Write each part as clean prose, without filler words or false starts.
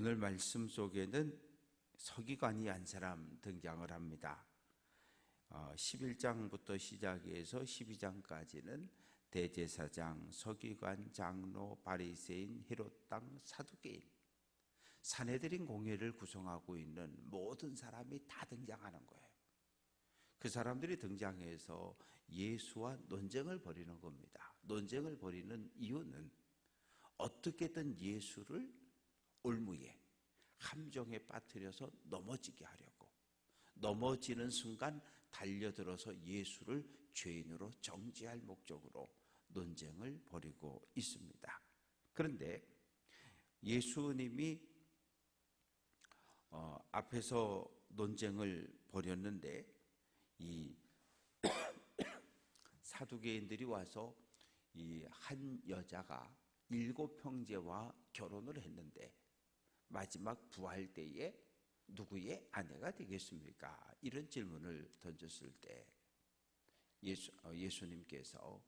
오늘 말씀 속에는 서기관이 한 사람 등장을 합니다. 11장부터 시작해서 12장까지는 대제사장, 서기관, 장로, 바리새인, 헤롯 땅, 사두개인, 산헤드린 공회를 구성하고 있는 모든 사람이 다 등장하는 거예요. 그 사람들이 등장해서 예수와 논쟁을 벌이는 겁니다. 논쟁을 벌이는 이유는 어떻게든 예수를 올무에, 함정에 빠뜨려서 넘어지게 하려고, 넘어지는 순간 달려들어서 예수를 죄인으로 정죄할 목적으로 논쟁을 벌이고 있습니다. 그런데 예수님이 앞에서 논쟁을 벌였는데 이 사두개인들이 와서 이 한 여자가 7형제와 결혼을 했는데 마지막 부활 때에 누구의 아내가 되겠습니까? 이런 질문을 던졌을 때 예수님께서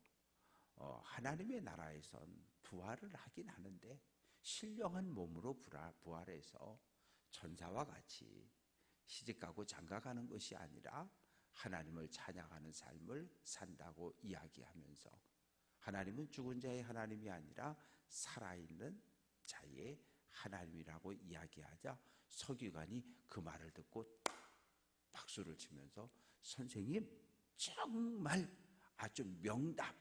하나님의 나라에선 부활을 하긴 하는데 신령한 몸으로 부활해서 천사와 같이 시집가고 장가가는 것이 아니라 하나님을 찬양하는 삶을 산다고 이야기하면서, 하나님은 죽은 자의 하나님이 아니라 살아있는 자의 하나님이라고 이야기하자 서기관이 그 말을 듣고 박수를 치면서 선생님 정말 아주 명답,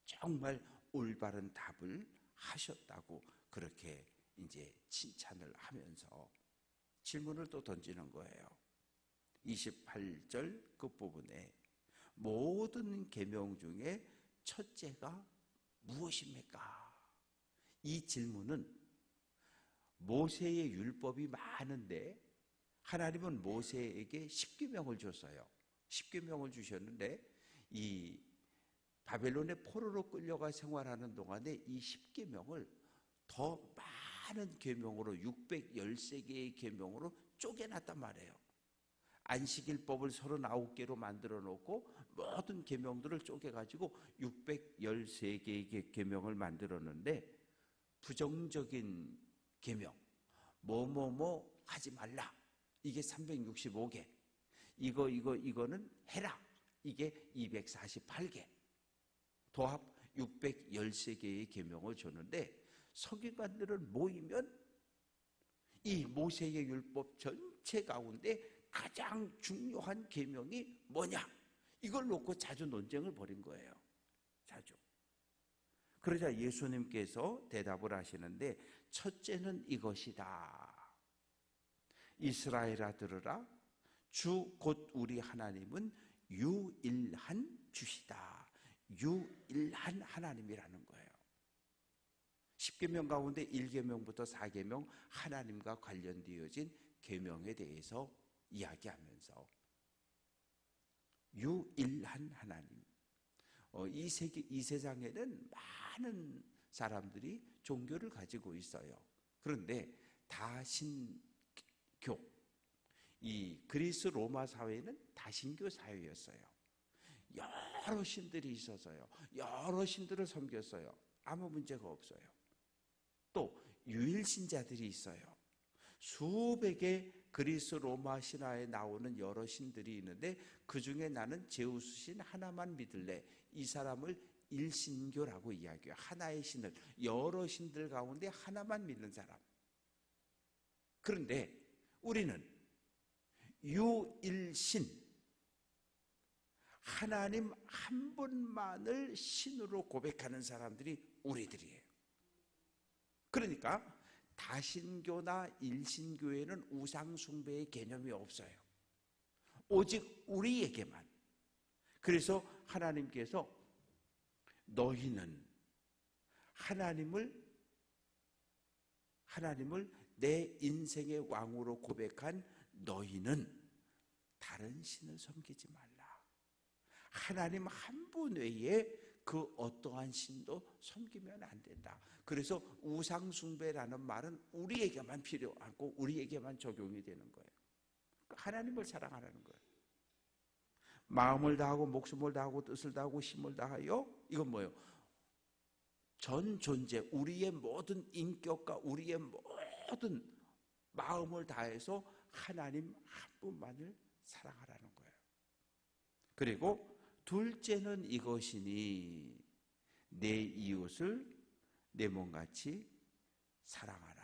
정말 올바른 답을 하셨다고 그렇게 이제 칭찬을 하면서 질문을 또 던지는 거예요. 28절 끝부분에 모든 계명 중에 첫째가 무엇입니까? 이 질문은 모세의 율법이 많은데 하나님은 모세에게 10계명을 줬어요. 10계명을 주셨는데 이 바벨론의 포로로 끌려가 생활하는 동안에 이 10계명을 더 많은 계명으로 613개의 계명으로 쪼개놨단 말이에요. 안식일법을 39개로 만들어 놓고 모든 계명들을 쪼개가지고 613개의 계명을 만들었는데 부정적인 계명, 뭐뭐뭐 하지 말라, 이게 365개, 이거는 해라, 이게 248개, 도합 613개의 계명을 줬는데 서기관들은 모이면 이 모세의 율법 전체 가운데 가장 중요한 계명이 뭐냐, 이걸 놓고 자주 논쟁을 벌인 거예요. 자주. 그러자 예수님께서 대답을 하시는데 첫째는 이것이다. 이스라엘아 들으라. 주 곧 우리 하나님은 유일한 주시다. 유일한 하나님이라는 거예요. 10계명 가운데 1계명부터 4계명 하나님과 관련되어진 계명에 대해서 이야기하면서 유일한 하나님. 이 세상에는 많은 사람들이 종교를 가지고 있어요. 그런데 다신교, 이 그리스 로마 사회는 다신교 사회였어요. 여러 신들이 있어서요, 여러 신들을 섬겼어요. 아무 문제가 없어요. 또 유일신자들이 있어요. 수백의 그리스 로마 신화에 나오는 여러 신들이 있는데 그 중에 나는 제우스 신 하나만 믿을래, 이 사람을 일신교라고 이야기해요. 하나의 신을, 여러 신들 가운데 하나만 믿는 사람. 그런데 우리는 유일신, 하나님 한 분만을 신으로 고백하는 사람들이 우리들이에요. 그러니까 다신교나 일신교에는 우상숭배의 개념이 없어요. 오직 우리에게만. 그래서 하나님께서 너희는 하나님을 내 인생의 왕으로 고백한 너희는 다른 신을 섬기지 말라. 하나님 한 분 외에 그 어떠한 신도 섬기면 안 된다. 그래서 우상숭배라는 말은 우리에게만 필요하고 우리에게만 적용이 되는 거예요. 하나님을 사랑하라는 거예요. 마음을 다하고 목숨을 다하고 뜻을 다하고 힘을 다하여, 이건 뭐예요? 전 존재, 우리의 모든 인격과 우리의 모든 마음을 다해서 하나님 한 분만을 사랑하라는 거예요. 그리고 둘째는 이것이니 내 이웃을 내 몸같이 사랑하라.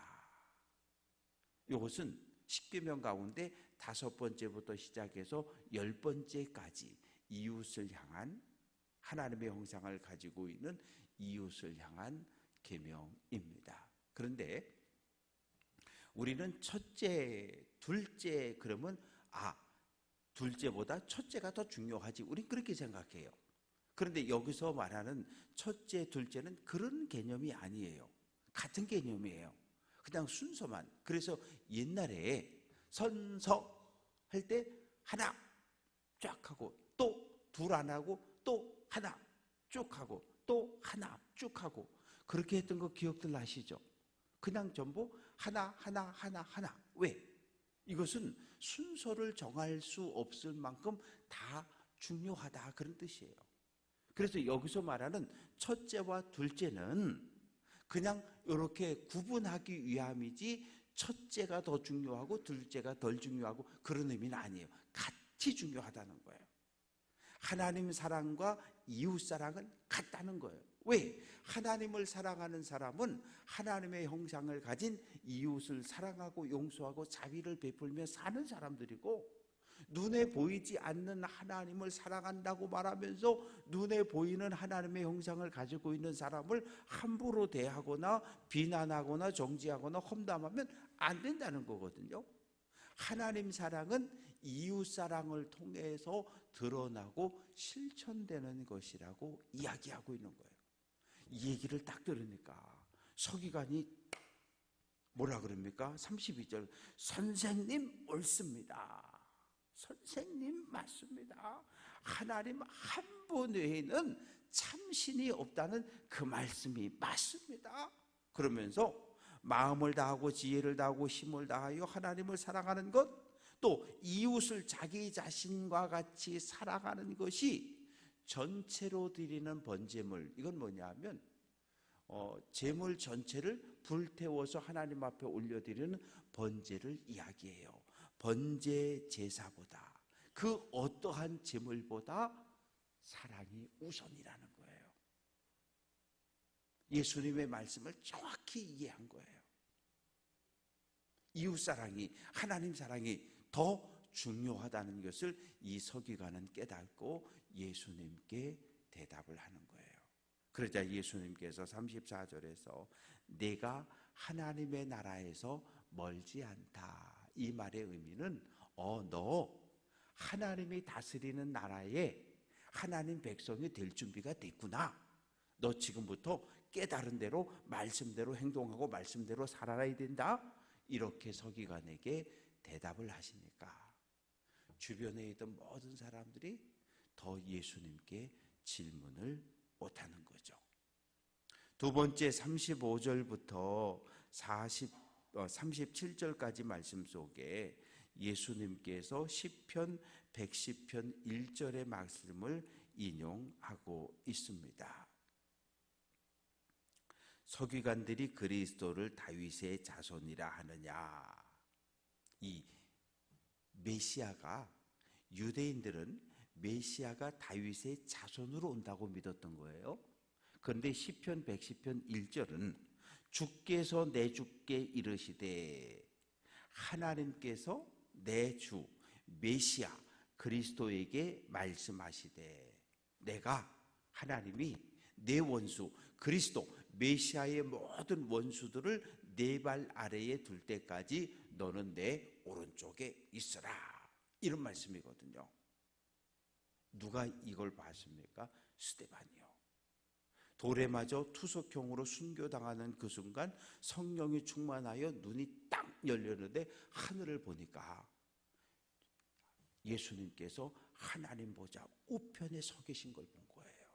이것은 십계명 가운데 5번째부터 시작해서 10번째까지 이웃을 향한 하나님의 형상을 가지고 있는 이웃을 향한 계명입니다. 그런데 우리는 첫째, 둘째 그러면 둘째보다 첫째가 더 중요하지. 우린 그렇게 생각해요. 그런데 여기서 말하는 첫째, 둘째는 그런 개념이 아니에요. 같은 개념이에요. 그냥 순서만. 그래서 옛날에 선서 할 때 하나 쫙 하고 또 둘 안 하고 또 하나 쭉 하고 또 하나 쭉 하고 그렇게 했던 거 기억들 나시죠? 그냥 전부 하나. 왜? 이것은 순서를 정할 수 없을 만큼 다 중요하다 그런 뜻이에요. 그래서 여기서 말하는 첫째와 둘째는 그냥 이렇게 구분하기 위함이지 첫째가 더 중요하고 둘째가 덜 중요하고 그런 의미는 아니에요. 같이 중요하다는 거예요. 하나님 사랑과 이웃 사랑은 같다는 거예요. 왜? 하나님을 사랑하는 사람은 하나님의 형상을 가진 이웃을 사랑하고 용서하고 자비를 베풀며 사는 사람들이고, 눈에 보이지 않는 하나님을 사랑한다고 말하면서 눈에 보이는 하나님의 형상을 가지고 있는 사람을 함부로 대하거나 비난하거나 정죄하거나 험담하면 안 된다는 거거든요. 하나님 사랑은 이웃 사랑을 통해서 드러나고 실천되는 것이라고 이야기하고 있는 거예요. 이 얘기를 딱 들으니까 서기관이 뭐라 그럽니까? 32절 선생님 옳습니다. 선생님 맞습니다. 하나님 한 분 외에는 참신이 없다는 그 말씀이 맞습니다. 그러면서 마음을 다하고 지혜를 다하고 힘을 다하여 하나님을 사랑하는 것, 또 이웃을 자기 자신과 같이 사랑하는 것이 전체로 드리는 번제물. 이건 뭐냐 하면 제물 전체를 불태워서 하나님 앞에 올려드리는 번제를 이야기해요. 번제 제사보다, 그 어떠한 제물보다 사랑이 우선이라는 거예요. 예수님의 말씀을 정확히 이해한 거예요. 이웃 사랑이, 하나님 사랑이 더 중요하다는 것을 이 서기관은 깨닫고 예수님께 대답을 하는 거예요. 그러자 예수님께서 34절에서 내가 하나님의 나라에서 멀지 않다, 이 말의 의미는 너 하나님이 다스리는 나라에 하나님 백성이 될 준비가 됐구나. 너 지금부터 깨달은 대로 말씀대로 행동하고 말씀대로 살아야 된다. 이렇게 서기관에게 대답을 하시니까 주변에 있던 모든 사람들이 더 예수님께 질문을 못하는 거죠. 두 번째 35절부터 37절까지 말씀 속에 예수님께서 시편 110편 1절의 말씀을 인용하고 있습니다. 서기관들이 그리스도를 다윗의 자손이라 하느냐. 이 메시아가, 유대인들은 메시아가 다윗의 자손으로 온다고 믿었던 거예요. 그런데 시편 110편 1절은 주께서 내 주께 이르시되, 하나님께서 내 주 메시아 그리스도에게 말씀하시되, 내가, 하나님이 내 원수 그리스도 메시아의 모든 원수들을 내 발 아래에 둘 때까지 너는 내 오른쪽에 있으라, 이런 말씀이거든요. 누가 이걸 봤습니까? 스데반이요. 돌에 맞아 투석형으로 순교당하는 그 순간 성령이 충만하여 눈이 딱 열렸는데 하늘을 보니까 예수님께서 하나님 보좌 우편에 서 계신 걸 본 거예요.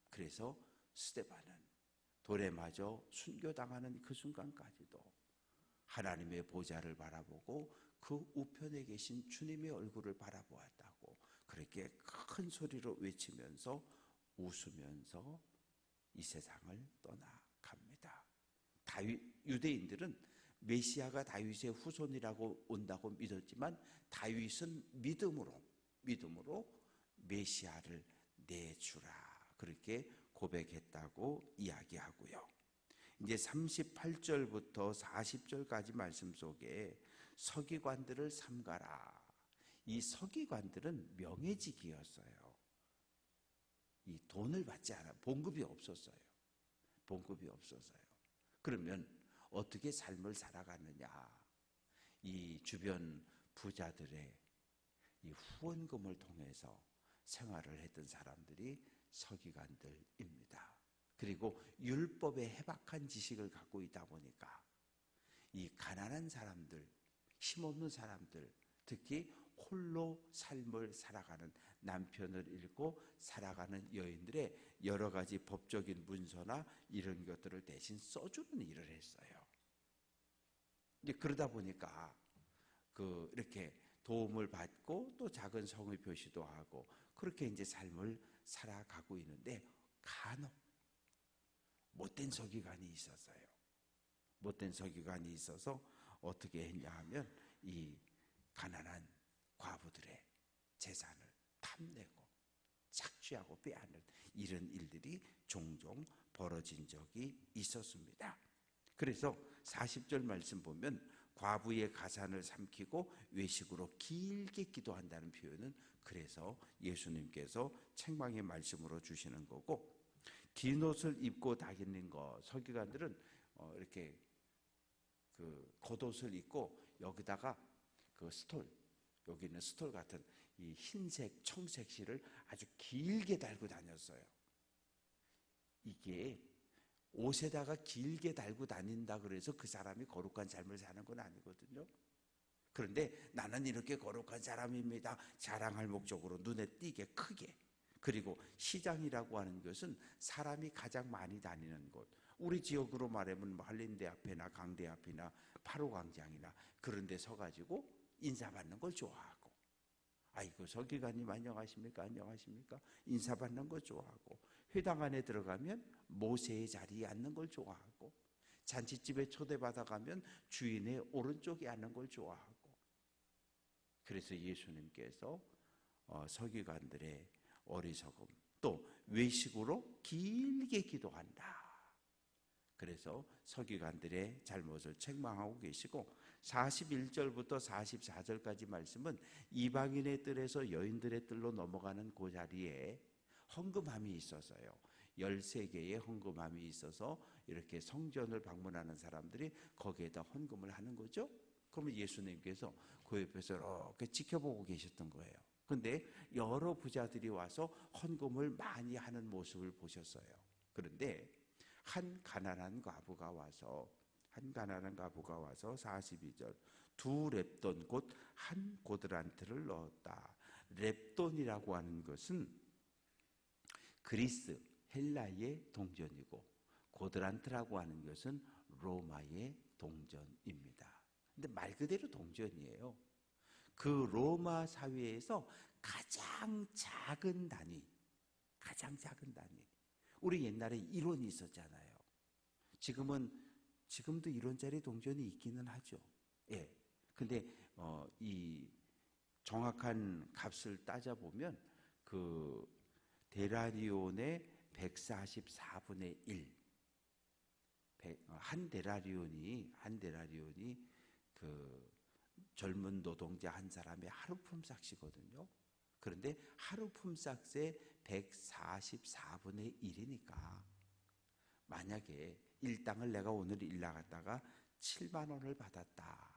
그래서 스데반은 돌에 맞아 순교당하는 그 순간까지도 하나님의 보좌를 바라보고 그 우편에 계신 주님의 얼굴을 바라보았다고 그렇게 큰 소리로 외치면서 웃으면서 이 세상을 떠나갑니다. 유대인들은 메시아가 다윗의 후손이라고 온다고 믿었지만 다윗은 믿음으로 메시아를 내주라 그렇게 고백했다고 이야기하고요. 이제 38절부터 40절까지 말씀 속에 서기관들을 삼가라. 이 서기관들은 명예직이었어요. 이 돈을 받지 않아 봉급이 없었어요. 그러면 어떻게 삶을 살아가느냐? 이 주변 부자들의 이 후원금을 통해서 생활을 했던 사람들이 서기관들입니다. 그리고 율법에 해박한 지식을 갖고 있다 보니까 이 가난한 사람들, 힘없는 사람들, 특히 홀로 삶을 살아가는 남편을 잃고 살아가는 여인들의 여러 가지 법적인 문서나 이런 것들을 대신 써주는 일을 했어요. 이제 그러다 보니까 이렇게 도움을 받고 또 작은 성의 표시도 하고 그렇게 이제 삶을 살아가고 있는데 간혹 못된 서기관이 있었어요. 못된 서기관이 있어서 어떻게 했냐 하면 이 가난한 과부들의 재산을 탐내고 착취하고 빼앗는 이런 일들이 종종 벌어진 적이 있었습니다. 그래서 40절 말씀 보면 과부의 가산을 삼키고 외식으로 길게 기도한다는 표현은 그래서 예수님께서 책망의 말씀으로 주시는 거고, 긴 옷을 입고 다니는 거, 서기관들은 이렇게 겉옷을 입고 여기다가 여기 있는 스톨 같은 이 흰색 청색 실을 아주 길게 달고 다녔어요. 이게 옷에다가 길게 달고 다닌다 그래서 그 사람이 거룩한 삶을 사는 건 아니거든요. 그런데 나는 이렇게 거룩한 사람입니다 자랑할 목적으로 눈에 띄게 크게. 그리고 시장이라고 하는 것은 사람이 가장 많이 다니는 곳, 우리 지역으로 말하면 한림대 앞이나 강대 앞이나 8호 광장이나 그런 데 서가지고 인사받는 걸 좋아하고, 아이고 서기관님 안녕하십니까 안녕하십니까 인사받는 걸 좋아하고, 회당 안에 들어가면 모세의 자리에 앉는 걸 좋아하고, 잔치집에 초대받아 가면 주인의 오른쪽에 앉는 걸 좋아하고. 그래서 예수님께서 서기관들의 어리석음, 또 외식으로 길게 기도한다, 그래서 서기관들의 잘못을 책망하고 계시고, 41절부터 44절까지 말씀은 이방인의 뜰에서 여인들의 뜰로 넘어가는 그 자리에 헌금함이 있었어요. 13개의 헌금함이 있어서 이렇게 성전을 방문하는 사람들이 거기에다 헌금을 하는 거죠. 그러면 예수님께서 그 옆에서 이렇게 지켜보고 계셨던 거예요. 근데 여러 부자들이 와서 헌금을 많이 하는 모습을 보셨어요. 그런데 한 가난한 과부가 와서 42절 두 렙돈 곧 한 고드란트를 넣었다. 렙돈이라고 하는 것은 그리스 헬라의 동전이고, 고드란트라고 하는 것은 로마의 동전입니다. 근데 말 그대로 동전이에요. 그 로마 사회에서 가장 작은 단위, 우리 옛날에 1원이 있었잖아요. 지금도 1원짜리 동전이 있기는 하죠. 예. 근데 이 정확한 값을 따져보면 그 데나리온의 144분의 1, 한 데나리온이 그 젊은 노동자 한 사람의 하루 품삯이거든요. 그런데 하루 품삯의 144분의 1이니까 만약에 일당을 내가 오늘 일 나갔다가 7만 원을 받았다.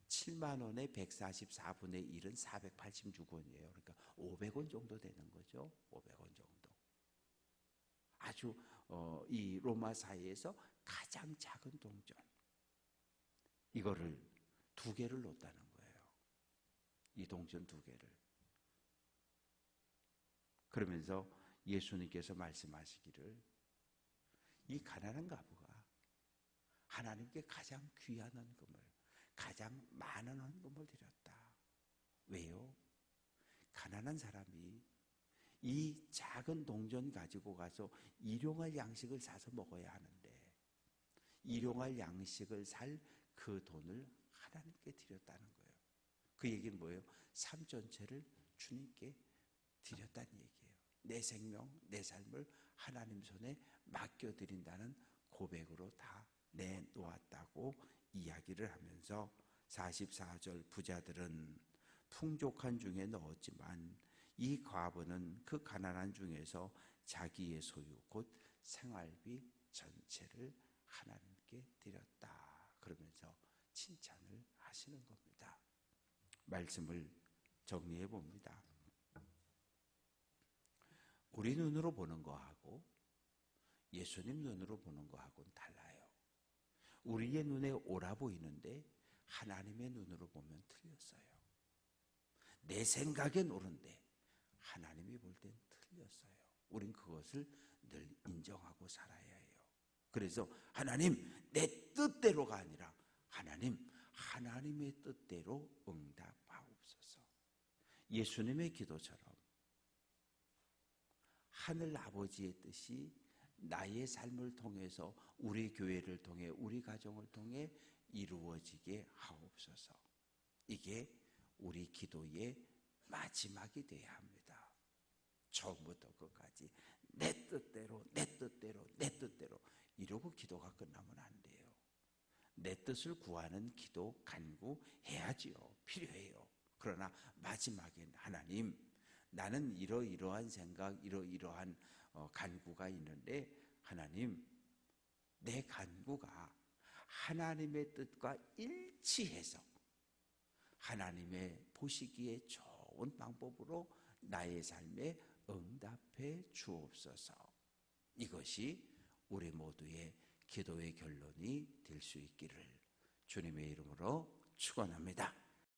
7만 원에 144분의 1은 486원이에요. 그러니까 500원 정도 되는 거죠. 500원 정도. 아주 이 로마 사회에서 가장 작은 동전. 이거를 2개를 놓았다는 거예요. 이 동전 2개를. 그러면서 예수님께서 말씀하시기를, 이 가난한 과부가 하나님께 가장 귀한 헌금을, 가장 많은 헌금을 드렸다. 왜요? 가난한 사람이 이 작은 동전 가지고 가서 일용할 양식을 사서 먹어야 하는데, 일용할 양식을 살 그 돈을 하나님께 드렸다는 거예요. 그 얘기는 뭐예요? 삶 전체를 주님께 드렸다는 얘기예요. 내 생명, 내 삶을 하나님 손에 맡겨드린다는 고백으로 다 내놓았다고 이야기를 하면서 44절 부자들은 풍족한 중에 넣었지만 이 과부는 그 가난한 중에서 자기의 소유 곧 생활비 전체를 하나님께 드렸다. 그러면서 칭찬을 하시는 겁니다. 말씀을 정리해 봅니다. 우리 눈으로 보는 거하고 예수님 눈으로 보는 거하고는 달라요. 우리의 눈에 옳아 보이는데 하나님의 눈으로 보면 틀렸어요. 내 생각엔 옳은데 하나님이 볼 땐 틀렸어요. 우린 그것을 늘 인정하고 살아야 해요. 그래서 하나님, 내 뜻대로가 아니라 하나님의 뜻대로 응답하옵소서. 예수님의 기도처럼 하늘 아버지의 뜻이 나의 삶을 통해서 우리 교회를 통해 우리 가정을 통해 이루어지게 하옵소서. 이게 우리 기도의 마지막이 돼야 합니다. 처음부터 끝까지 내 뜻대로 이러고 기도가 끝나면 안 돼요. 내 뜻을 구하는 기도 간구해야지요. 필요해요. 그러나 마지막엔 하나님, 나는 이러이러한 생각, 이러이러한 간구가 있는데 하나님, 내 간구가 하나님의 뜻과 일치해서 하나님의 보시기에 좋은 방법으로 나의 삶에 응답해 주옵소서. 이것이 우리 모두의 기도의 결론이 될 수 있기를 주님의 이름으로 축원합니다.